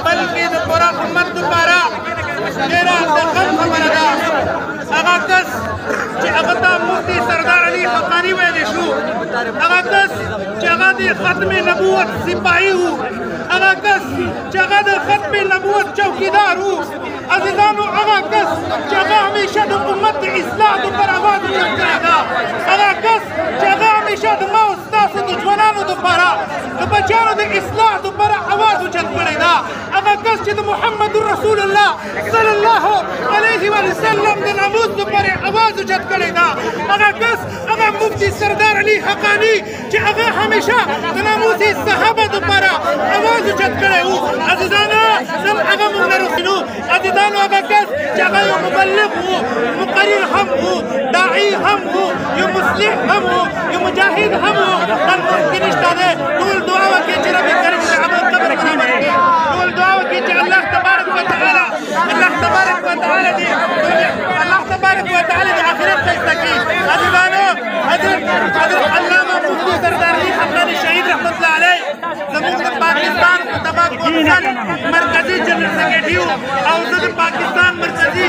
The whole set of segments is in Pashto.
بلکې د پوره امت دپاره ډېره د غم خبره ده. هغه کس چې هغه ته مفتي سردار علي حقاني ویلی شو، هغه کس چې هغه د ختم نبوت سپاهي و، هغه کس چې هغه د ختم نبوت چوکیدار و. عزیزانو، هغه کس چې هغه همیشه د امت د اصلاح دپاره اواز اوچت کړی ده، هغه کس چې هغه همیشه د ما او ستاسو د ځوانانو دپاره د بچیانو د اصلاح دپاره اواز اوچت کړی ده، هغه کس چې د محمد رسول الله صلی الله علیه وسلم د ناموس دپاره اواز اوچت کړی ده، هغه کس هغه مفتي سردار علي حقاني چې هغه همیشه د ناموس صحابه دپاره اواز اوچت کړی و. عزیزانو، نن هغه موږ نه روښینو. عزیزانو، هغه کس چې هغه یو مبلغ و، مقرر هم و، داعي هم و، یو مصلح هم و، یو مجاهد هم و. نن ممکن نشته دی. ټول دعا وکړئ چې رب کریم د هغه قبر برابر کړي. ټول دعا وکړئ چې الله تبارک وتعالی د آخرت ښایسته کړي. عزیزانو، حضرت علامه مفتي سردار علي حقاني شهید رحمت الله علیه زموږ د پاکستان متبع کونسل مرکزي جنرال سکرټري او زه د پاکستان مرکزي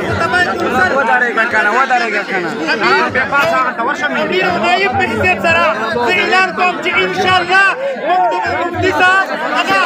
متبع کونسل امیر او نایب په حیثیت سره زه اعلان کوم چې انشاءالله موږ د مفتي صاحب هغه